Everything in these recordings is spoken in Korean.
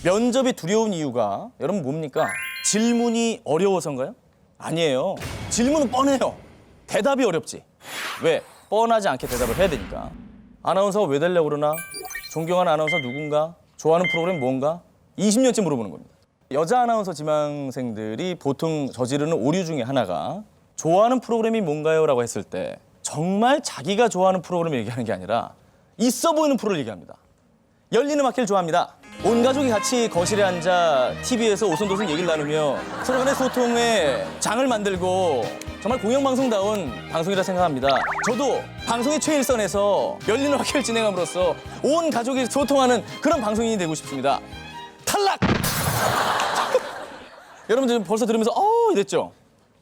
면접이 두려운 이유가 여러분 뭡니까? 질문이 어려워서인가요? 아니에요. 질문은 뻔해요. 대답이 어렵지. 왜? 뻔하지 않게 대답을 해야 되니까. 아나운서가 왜 되려고 그러나? 존경하는 아나운서 누군가? 좋아하는 프로그램 뭔가? 20년째 물어보는 겁니다. 여자 아나운서 지망생들이 보통 저지르는 오류 중에 하나가 좋아하는 프로그램이 뭔가요? 라고 했을 때 정말 자기가 좋아하는 프로그램을 얘기하는 게 아니라 있어 보이는 프로를 얘기합니다. 열린 음악회를 좋아합니다. 온 가족이 같이 거실에 앉아 TV에서 오손도손 얘기를 나누며 서로 간의 소통에 장을 만들고 정말 공영방송다운 방송이라 생각합니다. 저도 방송의 최일선에서 열린 음악회를 진행함으로써 온 가족이 소통하는 그런 방송인이 되고 싶습니다. 탈락! 여러분들 벌써 들으면서 이랬죠?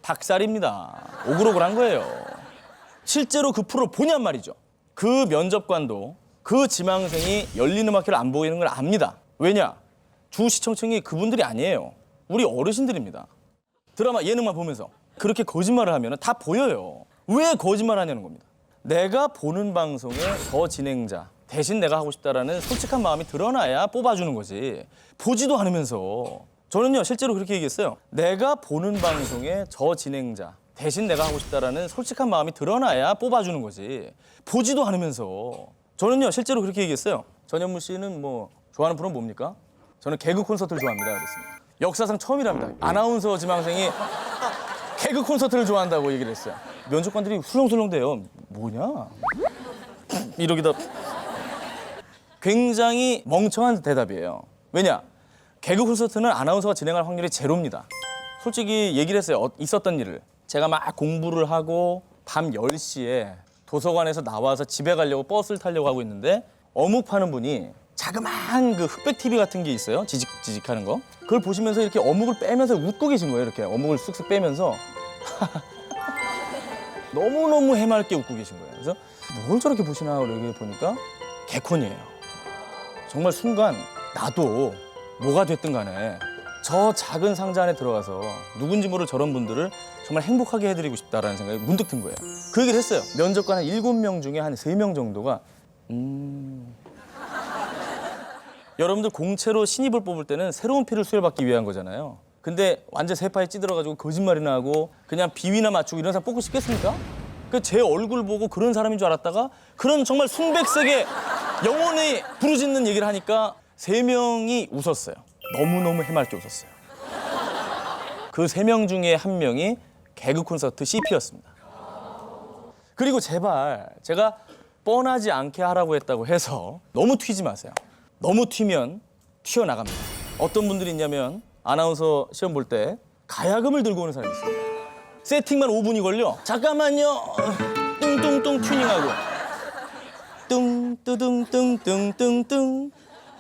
닭살입니다. 오글오글한 거예요. 실제로 그 프로를 보냔 말이죠. 그 면접관도 그 지망생이 열린 음악회를 안 보이는 걸 압니다. 왜냐? 주 시청층이 그분들이 아니에요. 우리 어르신들입니다. 드라마 예능만 보면서 그렇게 거짓말을 하면 다 보여요. 왜 거짓말을 하냐는 겁니다. 내가 보는 방송의 저 진행자 대신 내가 하고 싶다라는 솔직한 마음이 드러나야 뽑아주는 거지. 보지도 않으면서. 저는요 실제로 그렇게 얘기했어요. 내가 보는 방송의 저 진행자 대신 내가 하고 싶다라는 솔직한 마음이 드러나야 뽑아주는 거지. 보지도 않으면서. 저는요 실제로 그렇게 얘기했어요. 전현무 씨는 뭐 좋아하는 프로는 뭡니까? 저는 개그 콘서트를 좋아합니다. 그랬습니다. 역사상 처음이랍니다. 아나운서 지망생이 개그 콘서트를 좋아한다고 얘기를 했어요. 면접관들이 술렁술렁대요. 뭐냐? 이러기다. 굉장히 멍청한 대답이에요. 왜냐? 개그 콘서트는 아나운서가 진행할 확률이 제로입니다. 솔직히 얘기를 했어요. 있었던 일을. 제가 막 공부를 하고 밤 10시에 도서관에서 나와서 집에 가려고 버스를 타려고 하고 있는데 어묵 파는 분이 자그마한 그 흑백 TV 같은 게 있어요. 지직지직 하는 거. 그걸 보시면서 이렇게 어묵을 빼면서 웃고 계신 거예요. 이렇게 어묵을 쓱쓱 빼면서. 너무너무 해맑게 웃고 계신 거예요. 그래서 뭘 저렇게 보시나 이렇게 보니까 개콘이에요. 정말 순간 나도 뭐가 됐든 간에 저 작은 상자 안에 들어가서 누군지 모를 저런 분들을 정말 행복하게 해드리고 싶다라는 생각이 문득 든 거예요. 그 얘기를 했어요. 면접관 한 7명 중에 한 3명 정도가 여러분들 공채로 신입을 뽑을 때는 새로운 피를 수혈받기 위한 거잖아요. 근데 완전 세파에 찌들어가지고 거짓말이나 하고 그냥 비위나 맞추고 이런 사람 뽑고 싶겠습니까? 제 얼굴 보고 그런 사람인 줄 알았다가 그런 정말 순백색의 영혼이 부르짖는 얘기를 하니까 3명이 웃었어요. 너무너무 해맑게 웃었어요. 그 3명 중에 1명이 개그 콘서트 CP였습니다. 그리고 제발 제가 뻔하지 않게 하라고 했다고 해서 너무 튀지 마세요. 너무 튀면 튀어나갑니다. 어떤 분들이 있냐면 아나운서 시험 볼 때 가야금을 들고 오는 사람이 있어요. 세팅만 5분이 걸려. 잠깐만요. 뚱뚱뚱 튜닝하고 뚱뚜둥뚱뚱뚱뚱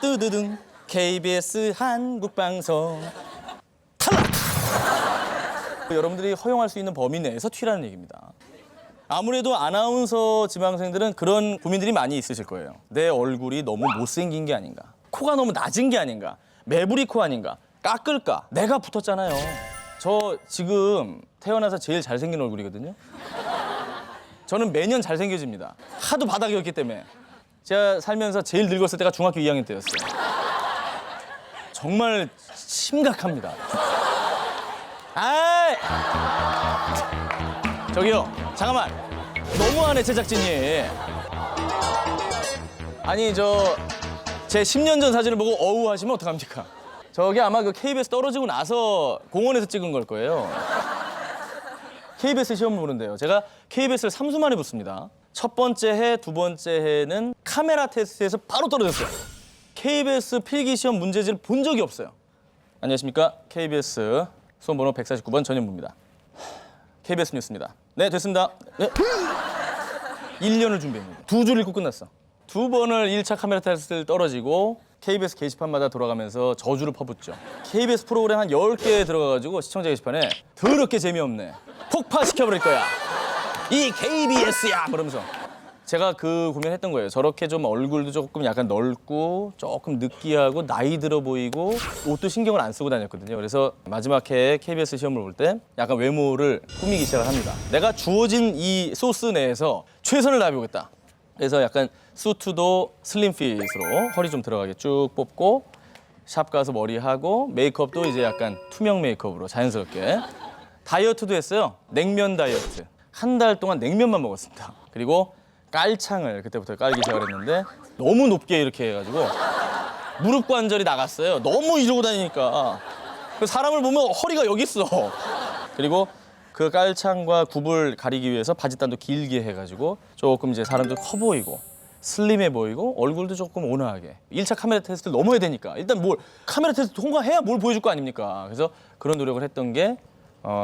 뚜두둥 KBS 한국방송 탈락! 여러분들이 허용할 수 있는 범위 내에서 튀라는 얘기입니다. 아무래도 아나운서 지망생들은 그런 고민들이 많이 있으실 거예요. 내 얼굴이 너무 못생긴 게 아닌가, 코가 너무 낮은 게 아닌가, 매부리 코 아닌가, 깎을까? 내가 붙었잖아요. 저 지금 태어나서 제일 잘생긴 얼굴이거든요. 저는 매년 잘생겨집니다. 하도 바닥이었기 때문에. 제가 살면서 제일 늙었을 때가 중학교 2학년 때였어요. 정말 심각합니다. 아이! 저기요, 잠깐만. 너무하네, 제작진이. 아니, 제 10년 전 사진을 보고 어우 하시면 어떡합니까? 저게 아마 그 KBS 떨어지고 나서 공원에서 찍은 걸 거예요. KBS 시험을 보는데요. 제가 KBS를 3수 만에 붙습니다. 첫 번째 해, 두 번째 해는 카메라 테스트에서 바로 떨어졌어요. KBS 필기시험 문제지를 본 적이 없어요. 안녕하십니까? KBS 수험번호 149번 전현무입니다. KBS 뉴스입니다. 네, 됐습니다. 네. 1년을 준비했는데 2줄 읽고 끝났어. 2번을 1차 카메라 테스트를 떨어지고 KBS 게시판마다 돌아가면서 저주를 퍼붓죠. KBS 프로그램 한 10개 들어가가지고 시청자 게시판에 더럽게 재미없네. 폭파시켜버릴 거야. 이 KBS야! 그러면서. 제가 그 고민했던 거예요. 저렇게 좀 얼굴도 조금 약간 넓고 조금 느끼하고 나이 들어 보이고 옷도 신경을 안 쓰고 다녔거든요. 그래서 마지막 해에 KBS 시험을 볼 때 약간 외모를 꾸미기 시작을 합니다. 내가 주어진 이 소스 내에서 최선을 다해보겠다. 그래서 약간 수트도 슬림핏으로 허리 좀 들어가게 쭉 뽑고 샵 가서 머리하고 메이크업도 이제 약간 투명 메이크업으로 자연스럽게. 다이어트도 했어요. 냉면 다이어트. 한 달 동안 냉면만 먹었습니다. 그리고 깔창을 그때부터 깔기 시작을 했는데 너무 높게 이렇게 해가지고 무릎 관절이 나갔어요. 너무 이러고 다니니까. 사람을 보면 허리가 여기 있어. 그리고 그 깔창과 굽을 가리기 위해서 바지단도 길게 해가지고 조금 이제 사람도 커 보이고 슬림해 보이고 얼굴도 조금 온화하게. 1차 카메라 테스트를 넘어야 되니까 일단 뭘 카메라 테스트 통과해야 뭘 보여줄 거 아닙니까? 그래서 그런 노력을 했던 게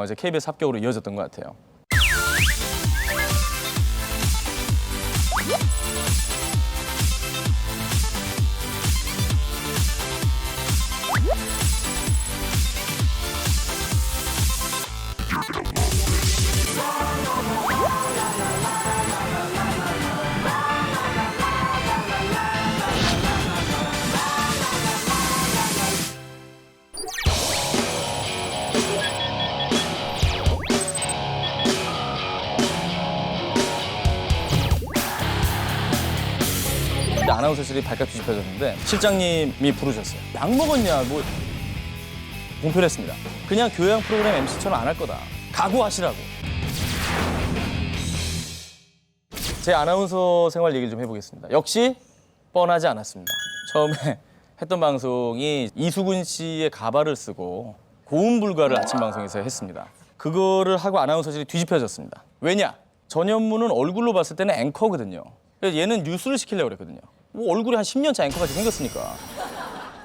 이제 KBS 합격으로 이어졌던 것 같아요. 아나운서실이 발칵 뒤집혀졌는데 실장님이 부르셨어요. 약 먹었냐? 뭐 공표했습니다. 그냥 교양 프로그램 MC처럼 안 할 거다. 각오하시라고. 제 아나운서 생활 얘기를 좀 해보겠습니다. 역시 뻔하지 않았습니다. 처음에 했던 방송이 이수근 씨의 가발을 쓰고 고음 불가를 아침 방송에서 했습니다. 그거를 하고 아나운서실이 뒤집혀졌습니다. 왜냐? 전현무는 얼굴로 봤을 때는 앵커거든요. 그래서 얘는 뉴스를 시키려고 그랬거든요. 뭐 얼굴이 한 10년차 앵커같이 생겼으니까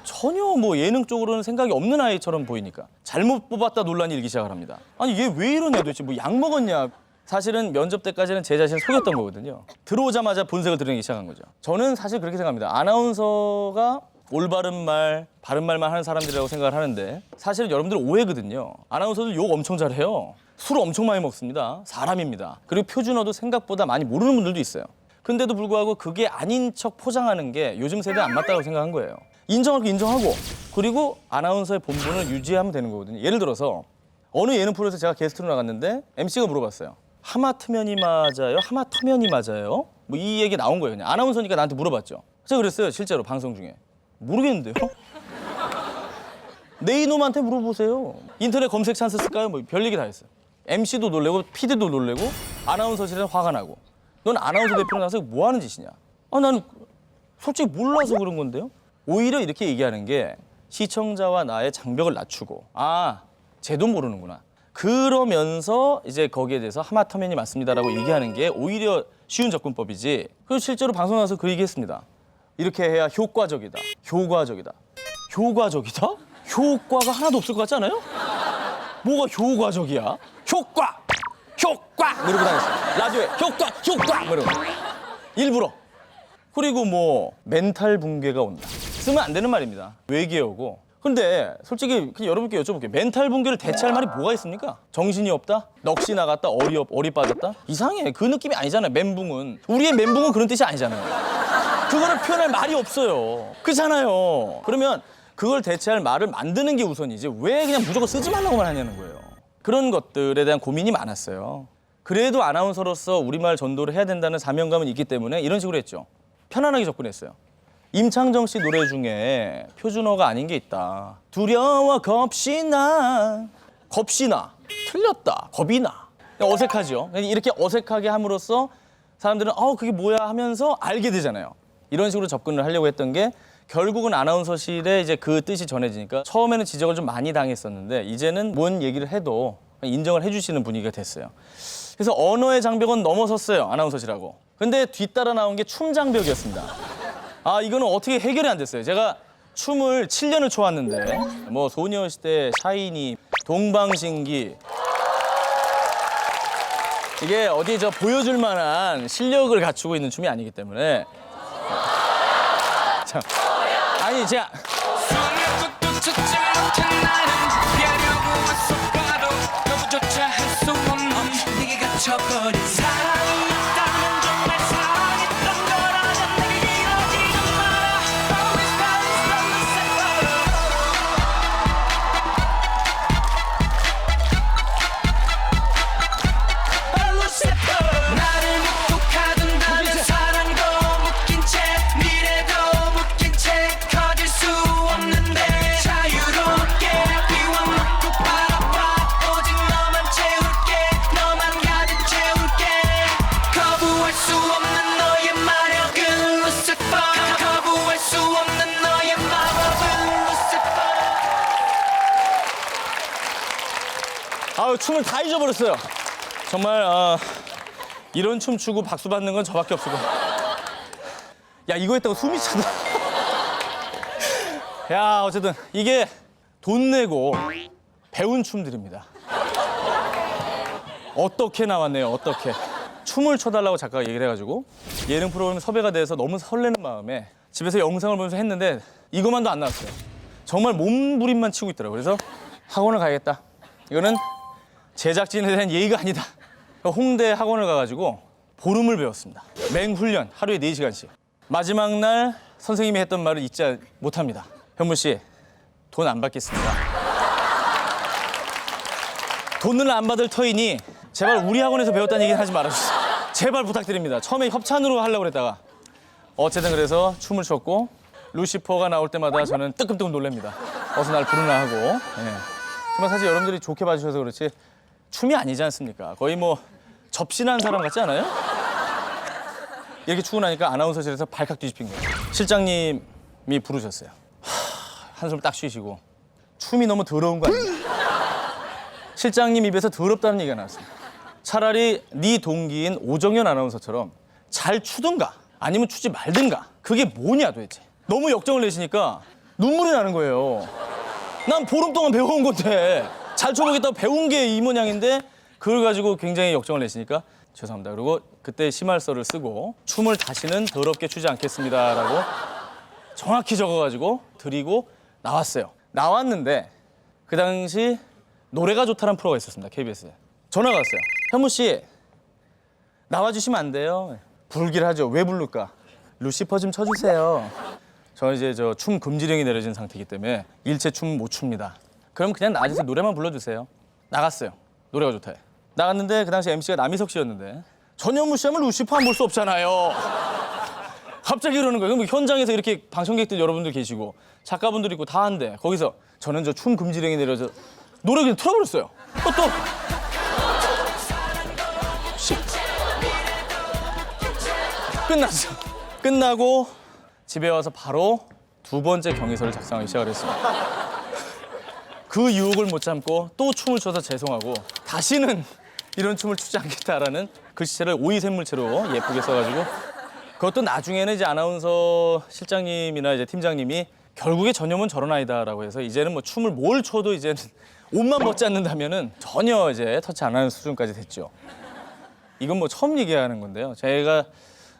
전혀 뭐 예능 쪽으로는 생각이 없는 아이처럼 보이니까 잘못 뽑았다 논란이 일기 시작을 합니다. 아니 얘 왜 이러냐 도대체 뭐 약 먹었냐. 사실은 면접 때까지는 제 자신을 속였던 거거든요. 들어오자마자 본색을 드러내기 시작한 거죠. 저는 사실 그렇게 생각합니다. 아나운서가 올바른 말, 바른 말만 하는 사람들이라고 생각을 하는데 사실은 여러분들 오해거든요. 아나운서들 욕 엄청 잘해요. 술 엄청 많이 먹습니다. 사람입니다. 그리고 표준어도 생각보다 많이 모르는 분들도 있어요. 근데도 불구하고 그게 아닌 척 포장하는 게 요즘 세대에 안 맞다고 생각한 거예요. 인정할 거 인정하고 그리고 아나운서의 본분을 유지하면 되는 거거든요. 예를 들어서 어느 예능 프로에서 제가 게스트로 나갔는데 MC가 물어봤어요. 하마터면이 맞아요? 하마터면이 맞아요? 뭐 이 얘기 나온 거예요. 그냥 아나운서니까 나한테 물어봤죠. 제가 그랬어요. 실제로 방송 중에. 모르겠는데요? 내 이놈한테 물어보세요. 인터넷 검색 찬스 쓸까요? 뭐 별 얘기 다 했어요. MC도 놀래고 PD도 놀래고 아나운서실에는 화가 나고 넌 아나운서 대표로 나서 뭐 하는 짓이냐? 아, 나는 솔직히 몰라서 그런 건데요. 오히려 이렇게 얘기하는 게 시청자와 나의 장벽을 낮추고 아, 쟤도 모르는구나. 그러면서 이제 거기에 대해서 하마터면이 맞습니다라고 얘기하는 게 오히려 쉬운 접근법이지. 그리고 실제로 방송 나서 그 얘기했습니다. 이렇게 해야 효과적이다. 효과적이다. 효과적이다? 효과가 하나도 없을 것 같지 않아요? 뭐가 효과적이야? 효과! 효과! 뭐 이러고 다녔어요. 라디오에 효과! 뭐 이러고. 일부러. 그리고 뭐 멘탈 붕괴가 온다. 쓰면 안 되는 말입니다. 외계어고. 근데 솔직히 그냥 여러분께 여쭤볼게요. 멘탈 붕괴를 대체할 말이 뭐가 있습니까? 정신이 없다? 넋이 나갔다? 어리 빠졌다? 이상해. 그 느낌이 아니잖아요. 멘붕은. 우리의 멘붕은 그런 뜻이 아니잖아요. 그거를 표현할 말이 없어요. 그렇잖아요. 그러면 그걸 대체할 말을 만드는 게 우선이지 왜 그냥 무조건 쓰지 말라고만 하냐는 거예요. 그런 것들에 대한 고민이 많았어요. 그래도 아나운서로서 우리말 전도를 해야 된다는 사명감은 있기 때문에 이런 식으로 했죠. 편안하게 접근했어요. 임창정 씨 노래 중에 표준어가 아닌 게 있다. 두려워 겁시나. 틀렸다. 겁이 나. 어색하죠. 이렇게 어색하게 함으로써 사람들은 그게 뭐야 하면서 알게 되잖아요. 이런 식으로 접근을 하려고 했던 게 결국은 아나운서실에 이제 그 뜻이 전해지니까 처음에는 지적을 좀 많이 당했었는데 이제는 뭔 얘기를 해도 인정을 해주시는 분위기가 됐어요. 그래서 언어의 장벽은 넘어섰어요. 아나운서실하고. 근데 뒤따라 나온 게 춤 장벽이었습니다. 이거는 어떻게 해결이 안 됐어요. 제가 춤을 7년을 춰왔는데 뭐 소녀시대, 샤이니, 동방신기 이게 어디 보여줄 만한 실력을 갖추고 있는 춤이 아니기 때문에 참. 아니 제가 미래도 묶인 채 커질 수 없는데 아유, 춤을 다 잊어버렸어요. 정말 이런 춤 추고 박수 받는 건 저밖에 없을 거야. 야, 이거 했다고 숨이 차다. 야, 어쨌든 이게 돈 내고 배운 춤들입니다. 어떻게 나왔네요, 어떻게. 춤을 춰달라고 작가가 얘기를 해가지고 예능 프로그램 섭외가 돼서 너무 설레는 마음에 집에서 영상을 보면서 했는데 이것만도 안 나왔어요. 정말 몸부림만 치고 있더라고요. 그래서 학원을 가야겠다. 이거는 제작진에 대한 예의가 아니다. 홍대 학원을 가가지고 보름을 배웠습니다. 맹훈련, 하루에 4시간씩. 마지막 날 선생님이 했던 말을 잊지 못합니다. 현무 씨, 돈 안 받겠습니다. 돈을 안 받을 터이니 제발 우리 학원에서 배웠다는 얘기는 하지 말아주세요. 제발 부탁드립니다. 처음에 협찬으로 하려고 그랬다가 어쨌든 그래서 춤을 췄고 루시퍼가 나올 때마다 저는 뜨끔뜨끔 놀랍니다. 어서 날 부르나 하고. 예. 정말 사실 여러분들이 좋게 봐주셔서 그렇지 춤이 아니지 않습니까? 거의 뭐 접신한 사람 같지 않아요? 이렇게 추고 나니까 아나운서실에서 발칵 뒤집힌 거예요. 실장님이 부르셨어요. 한숨을 딱 쉬시고 춤이 너무 더러운 거 아니냐. 실장님 입에서 더럽다는 얘기가 나왔습니다. 차라리 네 동기인 오정현 아나운서처럼 잘 추든가 아니면 추지 말든가. 그게 뭐냐 도대체. 너무 역정을 내시니까 눈물이 나는 거예요. 난 보름 동안 배워온 건데 잘 쳐보겠다고 배운 게 이 모양인데 그걸 가지고 굉장히 역정을 내시니까 죄송합니다. 그리고 그때 심할서를 쓰고 춤을 다시는 더럽게 추지 않겠습니다라고 정확히 적어가지고 드리고 나왔어요. 나왔는데 그 당시 노래가 좋다는 프로가 있었습니다. KBS에. 전화가 왔어요. 현무 씨 나와주시면 안 돼요? 부르기를 하죠. 왜 부를까? 루시퍼 좀 쳐주세요. 저는 이제 저 춤 금지령이 내려진 상태이기 때문에 일체 춤 못 춥니다. 그럼 그냥 나와주세요. 노래만 불러주세요. 나갔어요. 노래가 좋다. 나갔는데 그 당시 MC가 남희석 씨였는데 전현무 씨 하면 루시퍼 안 볼 수 없잖아요. 갑자기 그러는 거예요. 그럼 현장에서 이렇게 방청객들 여러분들 계시고 작가분들 있고 다 한데 거기서 저는 저 춤 금지령이 내려져 노래 그냥 틀어버렸어요. 또 끝났어. 끝나고 집에 와서 바로 2번째 경위서를 작성하기 시작을 했습니다. 그 유혹을 못 참고 또 춤을 춰서 죄송하고 다시는 이런 춤을 추지 않겠다라는 글씨체를 오이샘물체로 예쁘게 써가지고 그것도 나중에는 이제 아나운서 실장님이나 이제 팀장님이 결국에 전현무는 저런 아이다라고 해서 이제는 뭐 춤을 뭘 춰도 이제는 옷만 벗지 않는다면은 전혀 이제 터치 안 하는 수준까지 됐죠. 이건 뭐 처음 얘기하는 건데요. 제가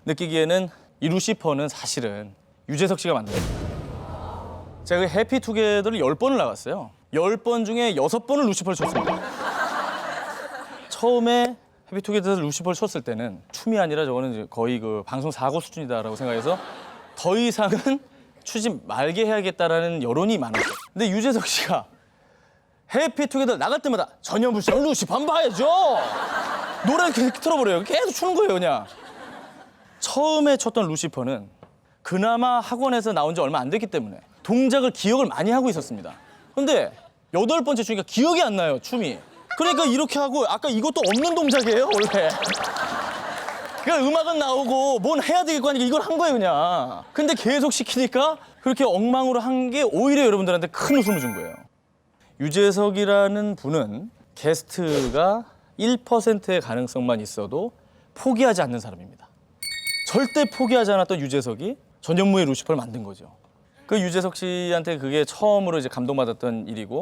느끼기에는 이 루시퍼는 사실은 유재석 씨가 만든 거예요. 제가 그 해피투게더를 10번을 나갔어요. 10번 중에 6번을 루시퍼를 췄습니다. 처음에 해피투게더 루시퍼를 췄을 때는 춤이 아니라 저거는 이제 거의 그 방송 사고 수준이다라고 생각해서 더 이상은 추지 말게 해야겠다라는 여론이 많았어요. 근데 유재석 씨가 해피투게더 나갈 때마다 전현무 씨랑 루시퍼 한번 봐야죠. 노래를 계속 틀어버려요. 계속 추는 거예요, 그냥. 처음에 췄던 루시퍼는 그나마 학원에서 나온 지 얼마 안 됐기 때문에 동작을 기억을 많이 하고 있었습니다. 근데 8번째 추니까 기억이 안 나요, 춤이. 그러니까 이렇게 하고 아까 이것도 없는 동작이에요, 원래. 그러니까 음악은 나오고 뭔 해야 되겠고 하니까 이걸 한 거예요, 그냥. 근데 계속 시키니까 그렇게 엉망으로 한 게 오히려 여러분들한테 큰 웃음을 준 거예요. 유재석이라는 분은 게스트가 1%의 가능성만 있어도 포기하지 않는 사람입니다. 절대 포기하지 않았던 유재석이 전현무의 루시퍼를 만든 거죠. 그 유재석 씨한테 그게 처음으로 이제 감동받았던 일이고